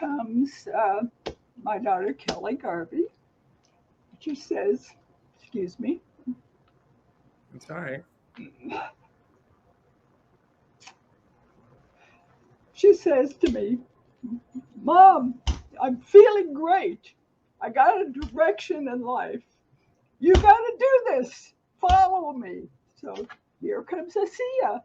comes my daughter, Kelly Garvey. She says, excuse me. It's all right. She says to me, Mom, I'm feeling great. I got a direction in life. You got to do this. Follow me. So here comes Sofia.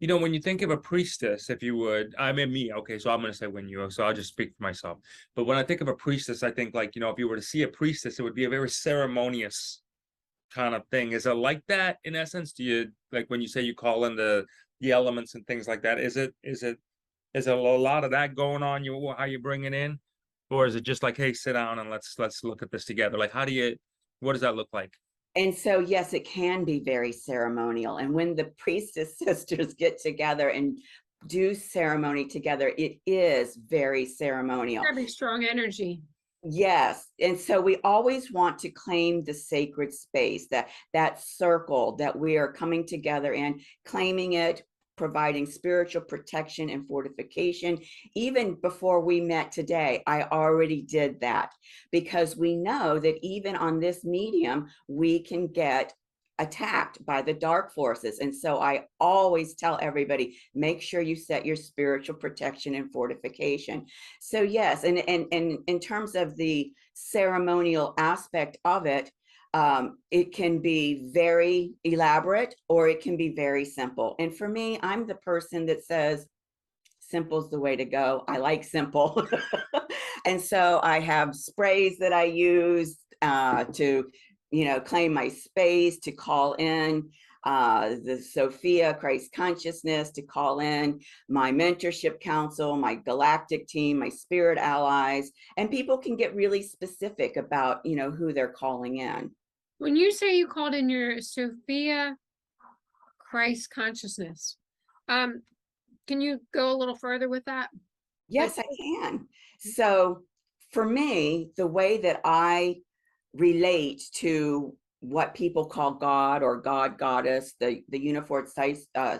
You know, when you think of a priestess, if you would, I mean, me, okay, so I'm going to say when you, so I'll just speak for myself. But when I think of a priestess, I think like, you know, if you were to see a priestess, it would be a very ceremonious kind of thing. Is it like that in essence? Do you, like when you say you call in the elements and things like that, is it a lot of that going on, how you bring it in? Or is it just like, hey, sit down and let's look at this together? Like, what does that look like? And so, yes, it can be very ceremonial. And when the priestess sisters get together and do ceremony together, it is very ceremonial. Very strong energy. Yes. And so we always want to claim the sacred space, that circle that we are coming together in, claiming it, providing spiritual protection and fortification. Even before we met today, I already did that because we know that even on this medium, we can get attacked by the dark forces. And so I always tell everybody, make sure you set your spiritual protection and fortification. So yes, and in terms of the ceremonial aspect of it, it can be very elaborate or it can be very simple. And for me, I'm the person that says simple's the way to go. I like simple. And so I have sprays that I use to, you know, claim my space, to call in the Sofia Christ consciousness, to call in my mentorship council, my galactic team, my spirit allies, and people can get really specific about, you know, who they're calling in. When you say you called in your Sofia Christ consciousness, can you go a little further with that? Yes, I can. So for me, the way that I relate to what people call God or God, Goddess, the unified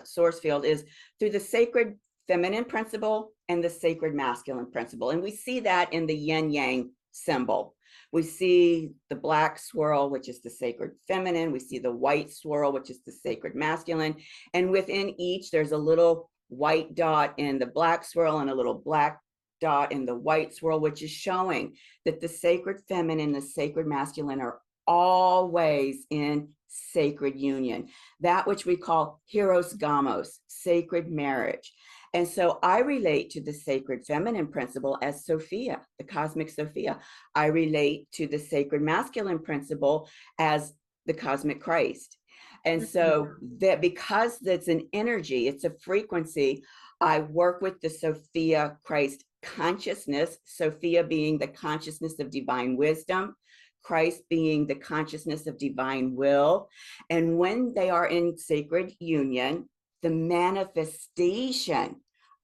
source field, is through the sacred feminine principle and the sacred masculine principle. And we see that in the yin yang symbol. We see the black swirl, which is the sacred feminine. We see the white swirl, which is the sacred masculine. And within each, there's a little white dot in the black swirl and a little black dot in the white swirl, which is showing that the sacred feminine and the sacred masculine are always in sacred union, that which we call hieros gamos, sacred marriage. And so I relate to the sacred feminine principle as Sofia, the cosmic Sofia. I relate to the sacred masculine principle as the cosmic Christ. And so that because that's an energy, it's a frequency, I work with the Sofia Christ consciousness, Sofia being the consciousness of divine wisdom, Christ being the consciousness of divine will. And when they are in sacred union, the manifestation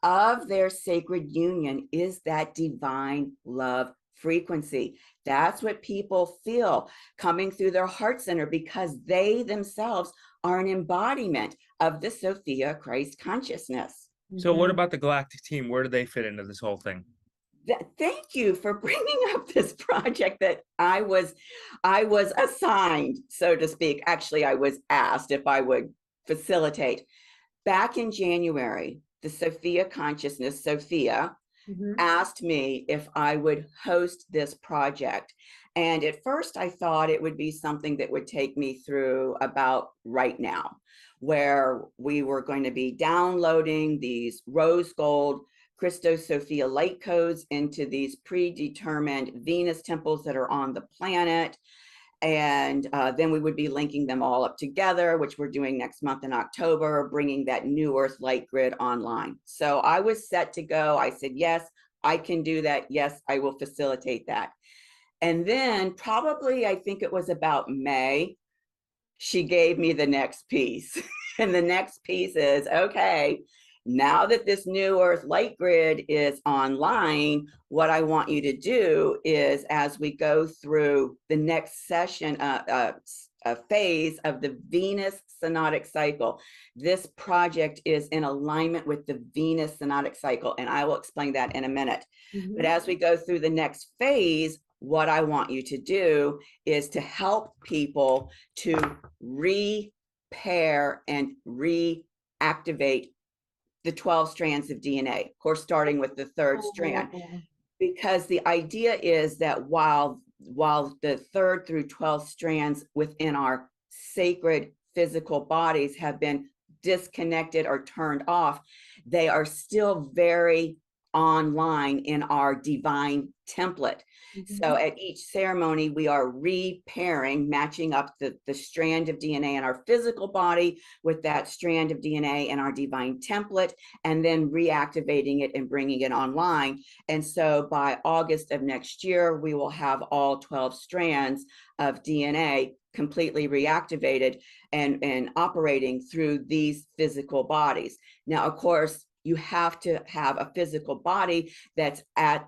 of their sacred union is that divine love frequency. That's what people feel coming through their heart center because they themselves are an embodiment of the Sofia Christ consciousness. So what about the galactic team? Where do they fit into this whole thing? Thank you for bringing up this project that I was assigned, so to speak. Actually, I was asked if I would facilitate. Back in January, the Sofia consciousness, Sofia, asked me if I would host this project. And at first I thought it would be something that would take me through about right now, where we were going to be downloading these rose gold Christos Sophia light codes into these predetermined Venus temples that are on the planet. And then we would be linking them all up together, which we're doing next month in October, bringing that new Earth light grid online. So I was set to go. I said, yes, I can do that. Yes, I will facilitate that. And then probably, I think it was about May, she gave me the next piece. And the next piece is, okay, now that this new Earth light grid is online, what I want you to do is, as we go through the next session, phase of the Venus synodic cycle. This project is in alignment with the Venus synodic cycle, and I will explain that in a minute. But as we go through the next phase, what I want you to do is to help people to repair and reactivate the 12 strands of DNA, of course, starting with the third strand, because the idea is that while the 3rd through 12 strands within our sacred physical bodies have been disconnected or turned off, they are still very online in our divine template. So at each ceremony, we are repairing, matching up the strand of DNA in our physical body with that strand of DNA in our divine template, and then reactivating it and bringing it online. And so by August of next year, we will have all 12 strands of DNA completely reactivated and operating through these physical bodies. Now, of course, you have to have a physical body that's at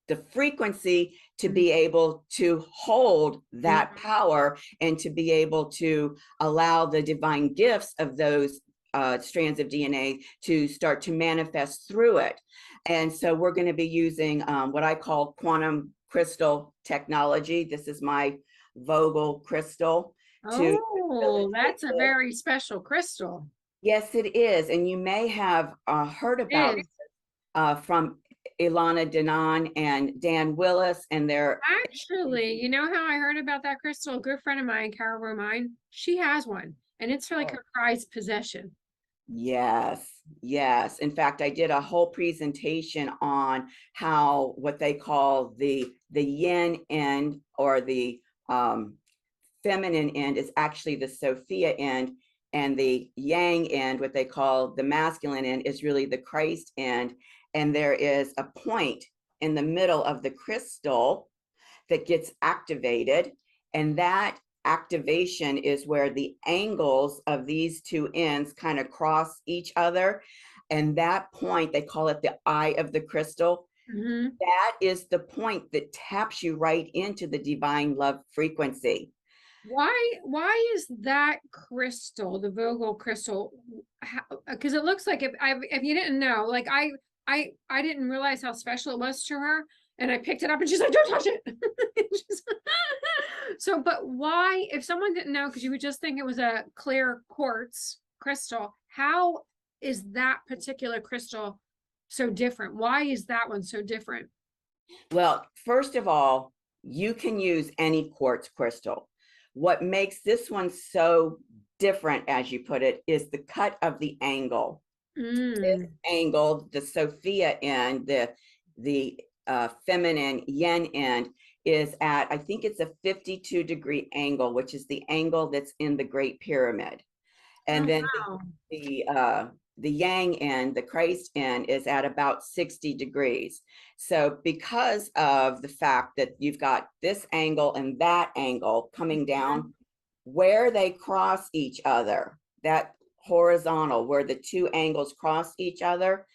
the frequency to be able to hold that power and to be able to allow the divine gifts of those strands of DNA to start to manifest through it. And so we're going to be using what I call quantum crystal technology. This is my Vogel crystal. Oh, that's a very special crystal. Yes, it is. And you may have heard about from Ilana Denon and Dan Willis and their... Actually, you know how I heard about that crystal? A good friend of mine, Carol Romine, she has one, and it's for like her prized possession. Yes, yes. In fact, I did a whole presentation on how what they call the yin end, or the feminine end, is actually the Sophia end, and the yang end, what they call the masculine end, is really the Christ end. And there is a point in the middle of the crystal that gets activated, and that activation is where the angles of these two ends kind of cross each other. And that point, they call it the eye of the crystal. That is the point that taps you right into the divine love frequency. Why is that crystal, the Vogel crystal? Because it looks like, if you didn't know, like I didn't realize how special it was to her, and I picked it up and she's like, don't touch it. So, but why, if someone didn't know, because you would just think it was a clear quartz crystal, how is that particular crystal so different? Why is that one so different? Well, first of all, you can use any quartz crystal. What makes this one so different, as you put it, is the cut of the angle. This angle, the Sophia end, the feminine yin end, is at, I think it's a 52-degree angle, which is the angle that's in the Great Pyramid. And then the yang end, the Christ end, is at about 60 degrees. So because of the fact that you've got this angle and that angle coming down, where they cross each other, that horizontal, where the two angles cross each other,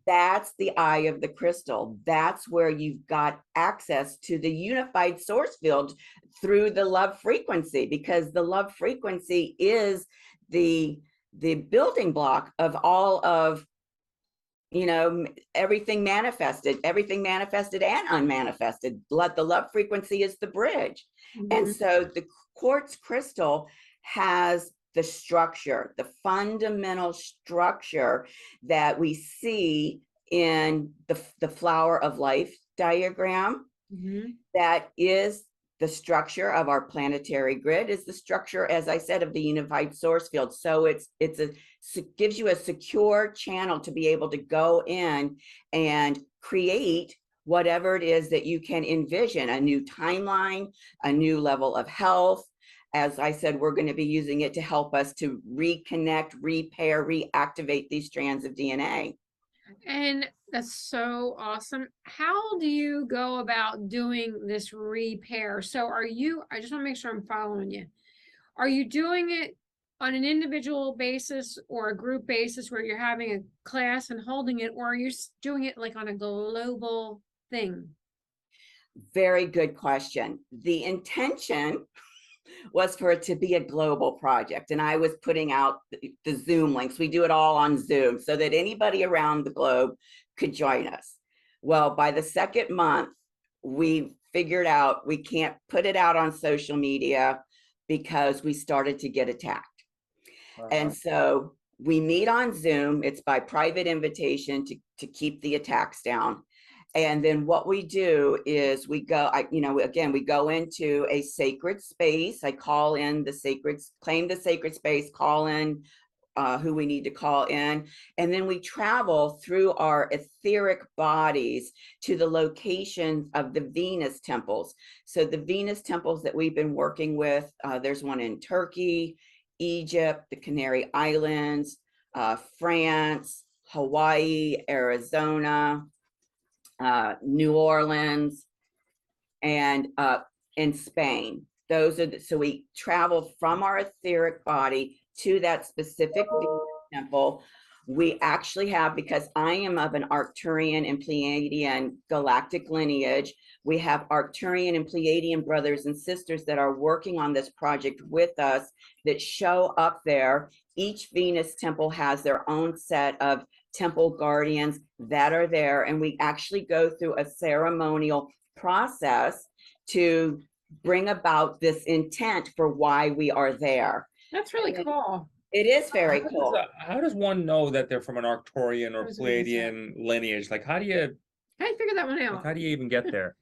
that's the eye of the crystal. That's where you've got access to the unified source field through the love frequency, because the love frequency is the building block of all of, you know, everything manifested and unmanifested. The love frequency is the bridge. And so the quartz crystal has the structure, the fundamental structure that we see in the flower of life diagram. That is the structure of our planetary grid, is the structure, as I said, of the unified source field. So it gives you a secure channel to be able to go in and create whatever it is that you can envision, a new timeline, a new level of health. As I said, we're going to be using it to help us to reconnect, repair, reactivate these strands of DNA. And that's so awesome. How do you go about doing this repair? So I just want to make sure I'm following you. Are you doing it on an individual basis or a group basis where you're having a class and holding it, or are you doing it like on a global thing? Very good question. The intention was for it to be a global project. And I was putting out the Zoom links. We do it all on Zoom so that anybody around the globe could join us. Well, by the second month, we figured out we can't put it out on social media because we started to get attacked. And so we meet on Zoom. It's by private invitation to keep the attacks down. And then what we do is we go, again, we go into a sacred space. I call in claim the sacred space, call in who we need to call in. And then we travel through our etheric bodies to the locations of the Venus temples. So the Venus temples that we've been working with, there's one in Turkey, Egypt, the Canary Islands, France, Hawaii, Arizona, New Orleans, and in Spain. Those are so we travel from our etheric body to that specific temple. We actually have, because I am of an Arcturian and Pleiadian galactic lineage, we have Arcturian and Pleiadian brothers and sisters that are working on this project with us that show up there. Each Venus temple has their own set of temple guardians that are there, and we actually go through a ceremonial process to bring about this intent for why we are there. That's really cool. It is very cool. How does one know that they're from an Arcturian or I was gonna say. Pleiadian lineage? Like, how do you How do you figure that one out? how do you even get there?